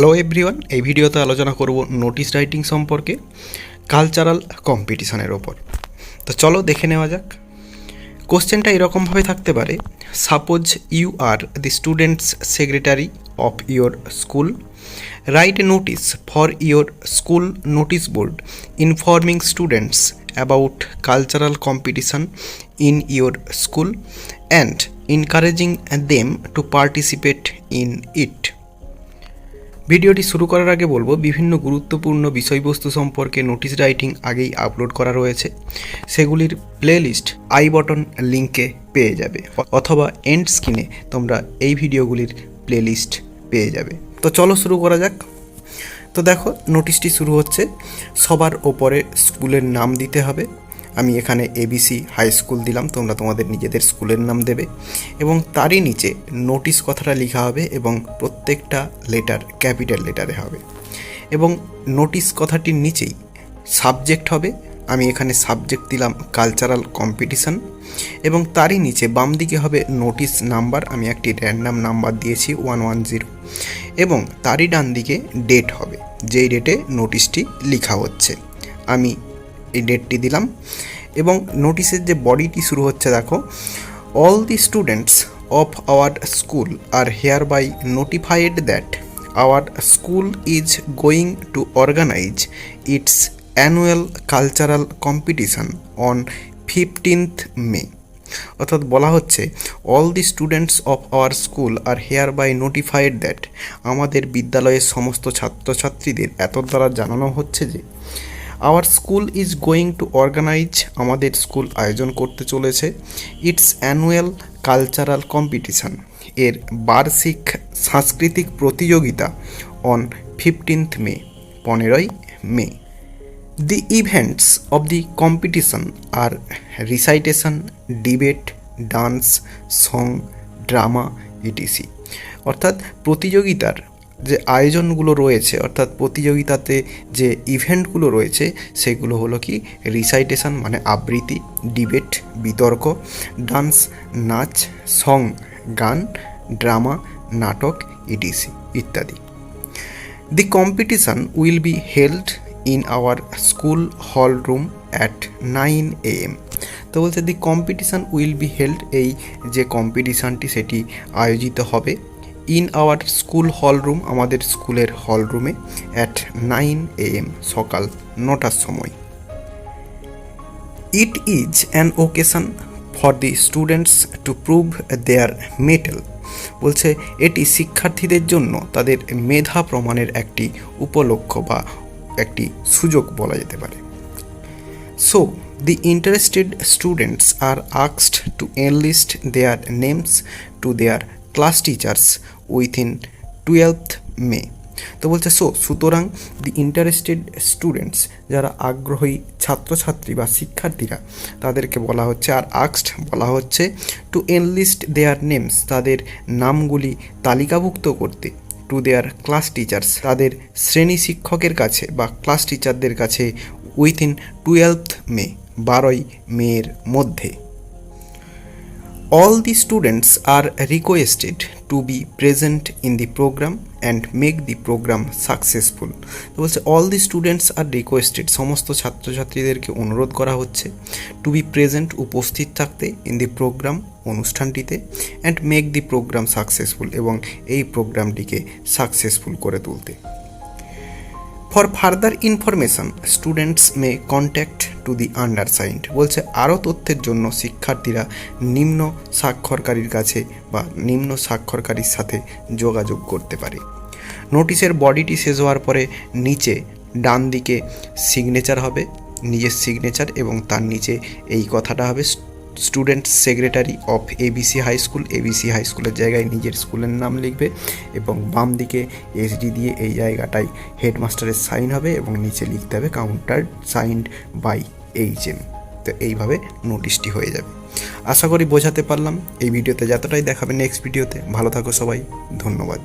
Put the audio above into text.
Hello everyone, এই ভিডিওতে আলোচনা করব নোটিশ রাইটিং সম্পর্কে কালচারাল কম্পিটিশনের ওপর। তো চলো দেখে নেওয়া যাক। কোশ্চেনটা এরকমভাবে থাকতে পারে, suppose you are the students secretary of your school, write a notice for your school notice board informing students about cultural competition in your school and encouraging them to participate in it. ভিডিওটি শুরু করার আগে বলবো, বিভিন্ন গুরুত্বপূর্ণ বিষয়বস্তু সম্পর্কে notice writing আগেই আপলোড করা রয়েছে। সেগুলির প্লেলিস্ট আই বটন লিঙ্কে পেয়ে যাবে, অথবা এন্ড স্ক্রিনে তোমরা এই ভিডিওগুলির প্লেলিস্ট পেয়ে যাবে। তো চলো শুরু করা যাক। তো দেখো, নোটিশটি শুরু হচ্ছে, সবার ওপরে স্কুলের নাম দিতে হবে। আমি এখানে এবিসি হাই স্কুল দিলাম, তোমরা তোমাদের নিজেদের স্কুলের নাম দেবে এবং তারই নিচে নোটিশ কথাটা লেখা হবে এবং প্রত্যেকটা লেটার ক্যাপিটাল লেটারে হবে। এবং নোটিশ কথাটির নিচেই সাবজেক্ট হবে। আমি এখানে সাবজেক্ট দিলাম কালচারাল কম্পিটিশন এবং তারই নিচে বাম দিকে হবে নোটিশ নাম্বার। আমি একটি র্যান্ডাম নাম্বার দিয়েছি 110 এবং তারই ডান দিকে ডেট হবে, যেই ডেটে নোটিশটি লেখা হচ্ছে। আমি এই ডেটটি দিলাম এবং নোটিশের যে বডিটি শুরু হচ্ছে, দেখো, all the students of our school are hereby notified that our school is going to organise its annual cultural competition on 15th May. অর্থাৎ বলা হচ্ছে, all the students of our school are hereby notified that, আমাদের বিদ্যালয়ের সমস্ত ছাত্রছাত্রীদের এত দ্বারা জানানো হচ্ছে যে our school is going to organise, আমাদের স্কুল আয়োজন করতে চলেছে, ইটস অ্যানুয়াল কালচারাল কম্পিটিশান, এর বার্ষিক সাংস্কৃতিক প্রতিযোগিতা অন 15th মে, 15ই মে। The events of the competition are recitation, debate, dance, song, drama, ETC. অর্থাৎ প্রতিযোগিতার যে আয়োজনগুলো রয়েছে, অর্থাৎ প্রতিযোগিতাতে যে ইভেন্টগুলো রয়েছে সেগুলো হলো কি, রিসাইটেশন মানে আবৃত্তি, ডিবেট বিতর্ক, ডান্স নাচ, সং গান, ড্রামা নাটক, ইটিসি ইত্যাদি। The competition will be held in our school hall room at 9 AM। তো বলছে, the competition will be held, এই যে কম্পিটিশানটি সেটি আয়োজিত হবে in our school hall room, আমাদের স্কুলের হল রুমে, অ্যাট 9 AM, সকাল 9টার সময়। It is an occasion for the students to prove there metal. বলছে, এটি শিক্ষার্থীদের জন্য তাদের মেধা প্রমাণের একটি উপলক্ষ বা একটি সুযোগ বলা যেতে পারে। So the interested students are asked to enlist their names to their class teachers within 12th May। তো বলছে, সুতরাং দি ইন্টারেস্টেড স্টুডেন্টস, যারা আগ্রহী ছাত্রছাত্রী বা শিক্ষার্থীরা, তাদেরকে বলা হচ্ছে, আর আক্সড বলা হচ্ছে, টু এনলিস্ট দেয়ার নেমস, তাদের নামগুলি তালিকাভুক্ত করতে, টু দেয়ার ক্লাস টিচার্স, তাদের শ্রেণী শিক্ষকের কাছে বা ক্লাস টিচারদের কাছে, উইথিন 12th মে, 12ই মের মধ্যে। All the students are requested to be present in the programme and make the programme successful. তো বলছে, all the students are requested, সমস্ত ছাত্রছাত্রীদেরকে অনুরোধ করা হচ্ছে, টু বি প্রেজেন্ট, উপস্থিত থাকতে, ইন দি প্রোগ্রাম, অনুষ্ঠানটিতে, and make the programme successful, এবং এই প্রোগ্রামটিকে সাকসেসফুল করে তুলতে। For further information students may contact to the undersigned. বলছে, আরও তথ্যের জন্য শিক্ষার্থীরা নিম্ন স্বাক্ষরকারীর কাছে বা নিম্ন স্বাক্ষরকারীর সাথে যোগাযোগ করতে পারে। নোটিশের বডিটি শেষ হওয়ার পরে নিচে ডান দিকে সিগনেচার হবে, নিজের সিগনেচার, এবং তার নিচে এই কথাটা হবে, student secretary of ABC high school. ABC high স্কুলের জায়গায় নিজের স্কুলের নাম লিখবে এবং বাম দিকে এসডি দিয়ে এই জায়গাটায় হেডমাস্টারের সাইন হবে এবং নিচে লিখতে হবে কাউন্টার সাইন্ড বাই HM। তো এইভাবে নোটিশটি হয়ে যাবে। আশা করি বোঝাতে পারলাম। এই ভিডিওতে যতটাই দেখাবে নেক্সট ভিডিওতে। ভালো থাকো সবাই, ধন্যবাদ।